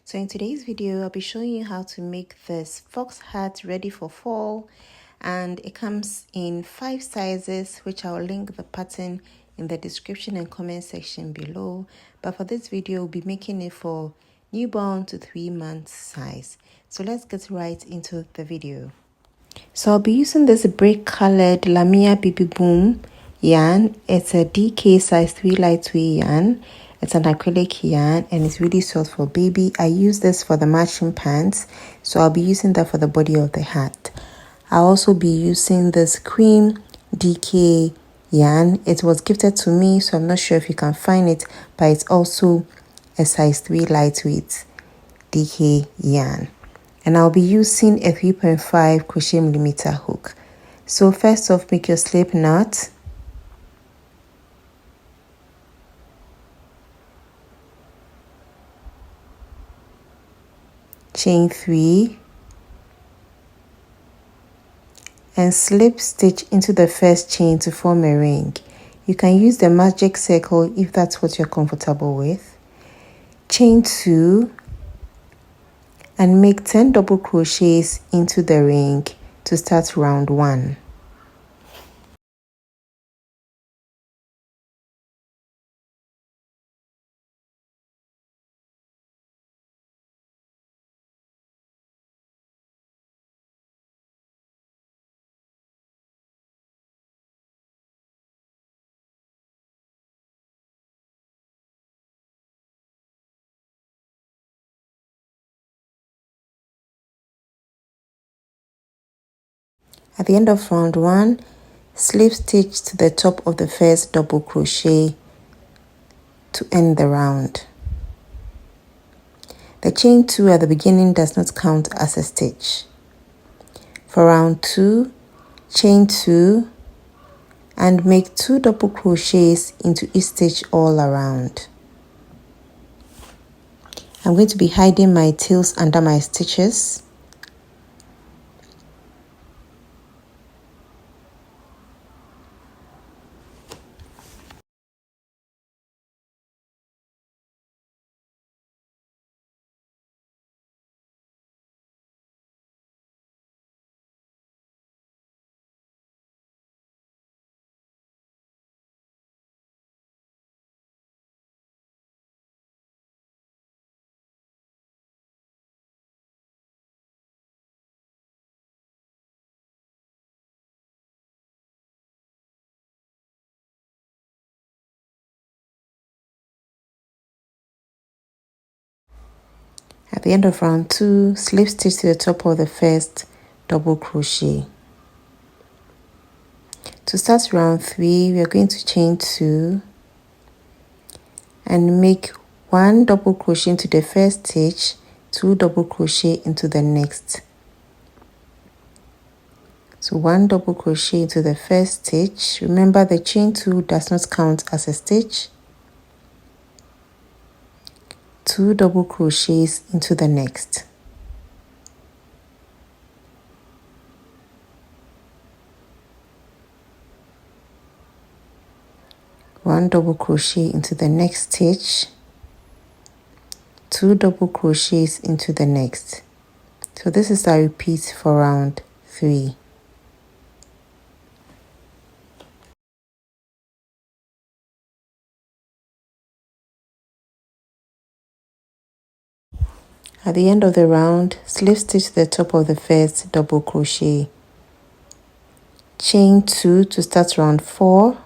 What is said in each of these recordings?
So in today's video, I'll be showing you how to make this fox hat ready for fall, and it comes in 5 sizes, which I'll link the pattern in the description and comment section below. But for this video, we'll be making it for newborn to 3 months size. So let's get right into the video. So I'll be using this brick colored Lamia BB Boom yarn. It's a DK size 3 lightweight yarn. It's an acrylic yarn and it's really soft for baby. I use this for the matching pants, so I'll be using that for the body of the hat. I'll also be using this cream DK yarn. It was gifted to me, so I'm not sure if you can find it, but it's also a size 3 lightweight DK yarn. And I'll be using a 3.5 crochet millimeter hook. So first off, make your slip knot. Chain 3 and slip stitch into the first chain to form a ring. You can use the magic circle if that's what you're comfortable with. Chain 2 and make 10 double crochets into the ring to start round 1. At the end of round 1, slip stitch to the top of the first double crochet to end the round. The chain 2 at the beginning does not count as a stitch. For round 2, chain 2 and make 2 double crochets into each stitch all around. I'm going to be hiding my tails under my stitches. At the end of round 2, slip stitch to the top of the first double crochet. To start round 3, we are going to chain 2 and make 1 double crochet into the first stitch, 2 double crochet into the next. So 1 double crochet into the first stitch. Remember, the chain 2 does not count as a stitch. 2 double crochets into the next. One double crochet into the next stitch, 2 double crochets into the next. So this is a repeat for round 3. At the end of the round, slip stitch to the top of the first double crochet. Chain 2 to start round 4.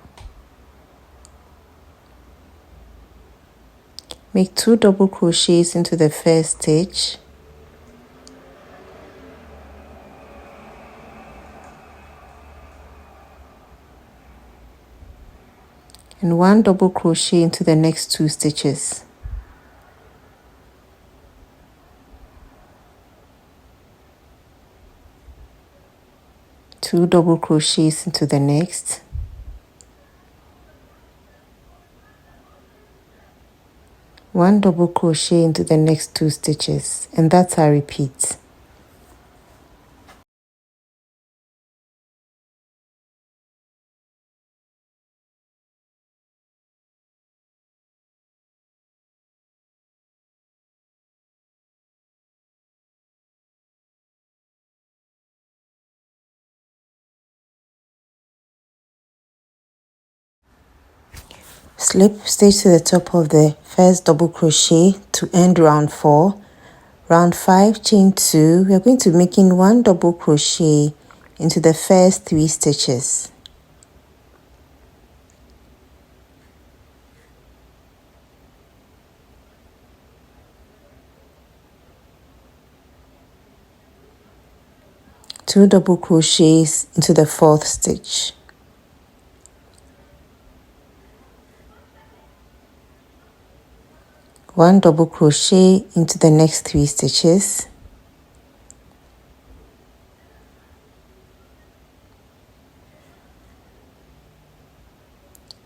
Make 2 double crochets into the first stitch. And 1 double crochet into the next 2 stitches. Two double crochets into the next. One double crochet into the next 2 stitches, and that's our repeat. Slip stitch to the top of the first double crochet to end round 4. Round 5, chain 2. We are going to make in 1 double crochet into the first 3 stitches. Two double crochets into the 4th stitch. One double crochet into the next 3 stitches.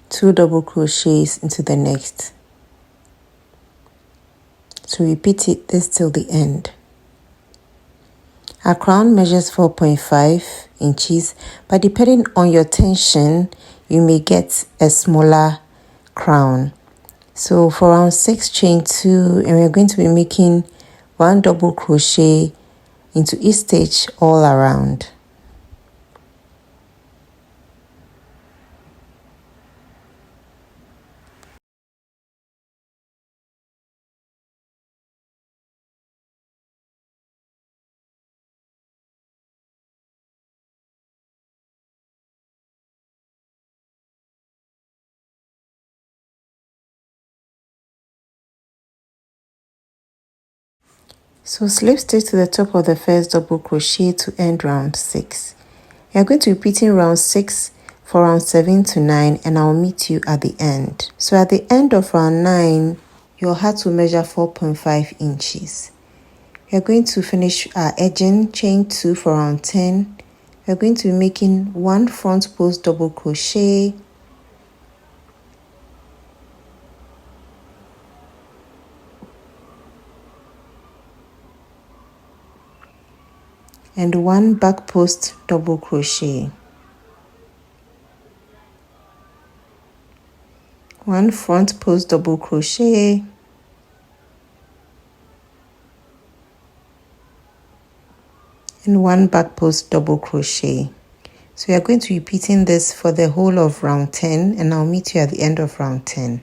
Two double crochets into the next. So repeat this till the end. Our crown measures 4.5 inches, but depending on your tension, you may get a smaller crown. So for round 6, chain 2, and we're going to be making 1 double crochet into each stitch all around. So slip stitch to the top of the first double crochet to end round 6. You are going to be repeating round 6 for round 7 to 9, and I'll meet you at the end. So at the end of round 9, your heart will measure 4.5 inches. We are going to finish our edging, chain 2 for round 10. We are going to be making 1 front post double crochet, and 1 back post double crochet. 1 front post double crochet, and 1 back post double crochet. So we are going to be repeating this for the whole of round 10, and I'll meet you at the end of round 10.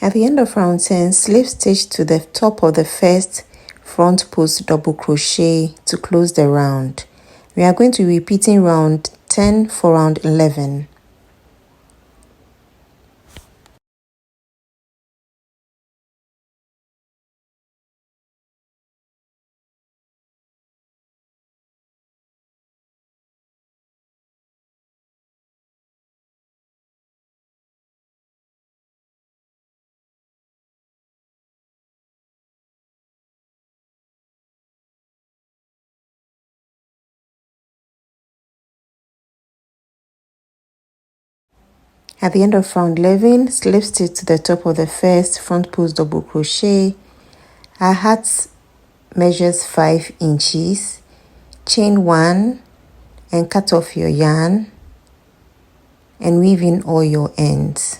At the end of round 10, slip stitch to the top of the first front post double crochet to close the round. We are going to be repeating round 10 for round 11. At the end of round 11, slip stitch to the top of the first front post double crochet. Our heart measures 5 inches. Chain 1 and cut off your yarn and weave in all your ends.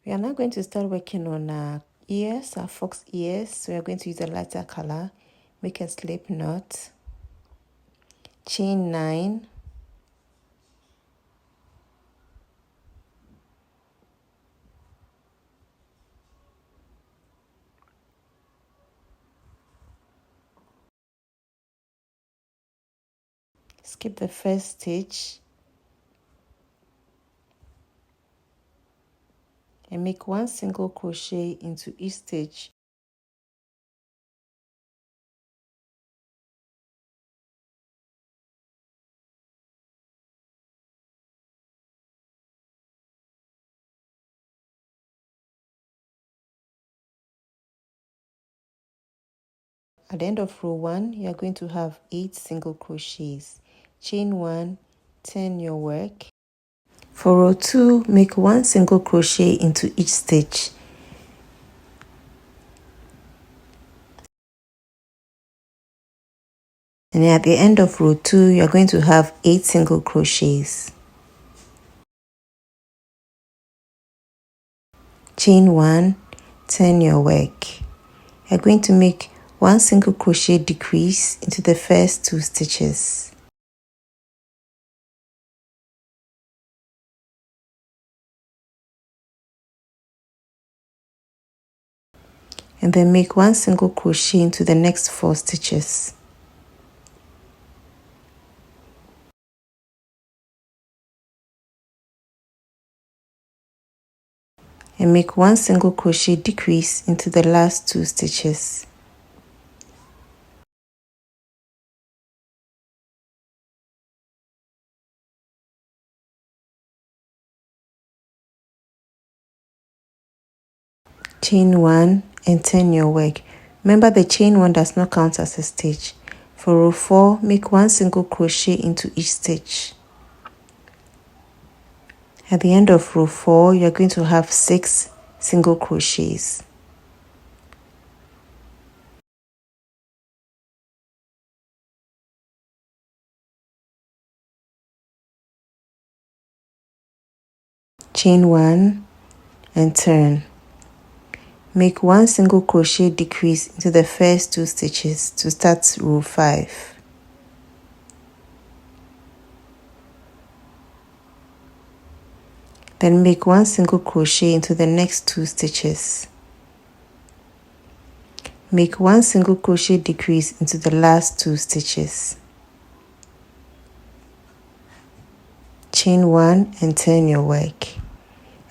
We are now going to start working on our ears, our fox ears. So we are going to use a lighter color. Make a slip knot, chain 9, skip the first stitch, and make 1 single crochet into each stitch At the end of row 1, you are going to have 8 single crochets. Chain 1, turn your work. For row 2, make 1 single crochet into each stitch. And at the end of row 2, you are going to have 8 single crochets. Chain 1, turn your work. You are going to make 1 single crochet decrease into the first 2 stitches. And then make 1 single crochet into the next 4 stitches. And make 1 single crochet decrease into the last 2 stitches. Chain 1 and turn your work. Remember, the chain 1 does not count as a stitch. For row 4, make 1 single crochet into each stitch. At the end of row 4, you are going to have 6 single crochets. Chain 1 and turn. Make 1 single crochet decrease into the first 2 stitches to start row 5. Then make 1 single crochet into the next 2 stitches. Make 1 single crochet decrease into the last 2 stitches. Chain 1 and turn your work.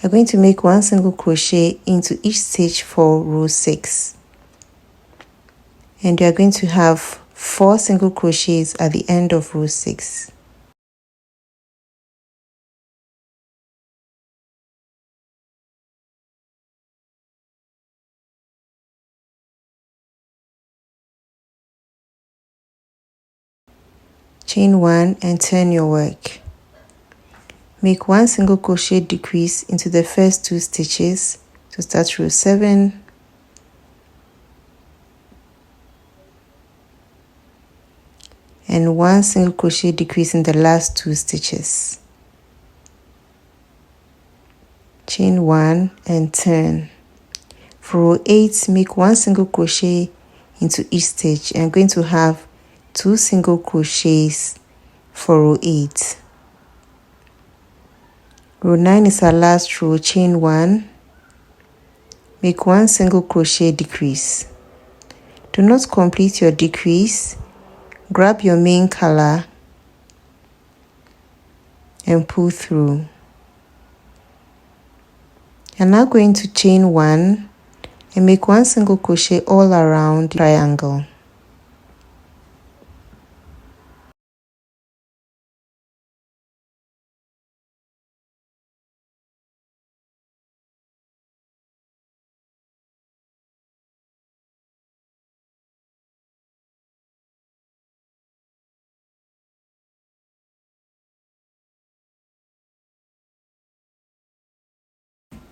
You're going to make 1 single crochet into each stitch for row 6. And you are going to have 4 single crochets at the end of row 6. Chain 1 and turn your work. Make 1 single crochet decrease into the first 2 stitches to start row 7. And 1 single crochet decrease in the last 2 stitches. Chain 1 and turn. For row 8, make 1 single crochet into each stitch. And I'm going to have 2 single crochets for row 8. Row 9 is our last row. Chain 1, make 1 single crochet decrease. Do not complete your decrease. Grab your main color and pull through. You're now going to chain 1 and make 1 single crochet all around the triangle.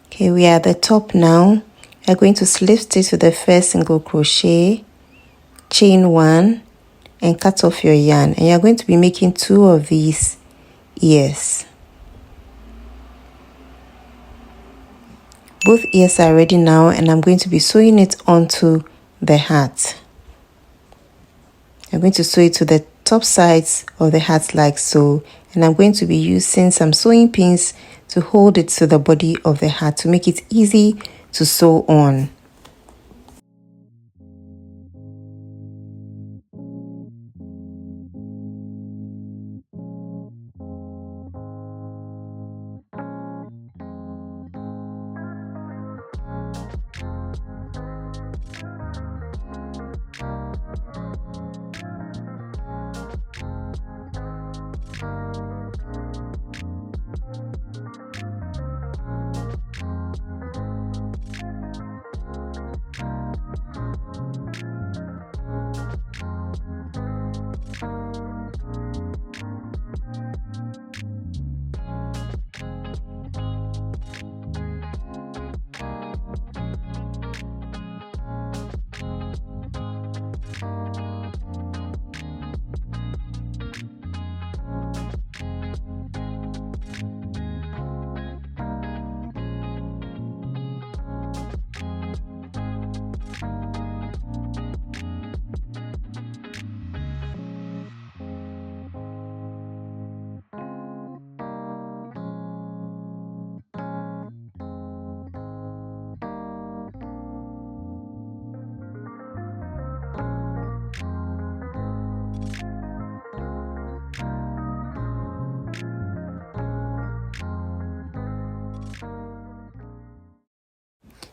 Okay, we are at the top now. We are going to slip stitch to the first single crochet, chain 1, and cut off your yarn. And you are going to be making 2 of these ears. Both ears are ready now, and I'm going to be sewing it onto the hat. I'm going to sew it to the top sides of the hat like so, and I'm going to be using some sewing pins to hold it to the body of the hat to make it easy to sew on.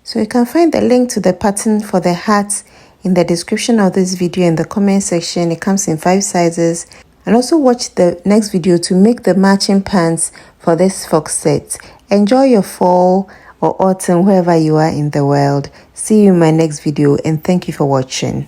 So you can find the link to the pattern for the hat in the description of this video in the comment section. It comes in 5 sizes. And also watch the next video to make the matching pants for this fox set. Enjoy your fall or autumn wherever you are in the world. See you in my next video and thank you for watching.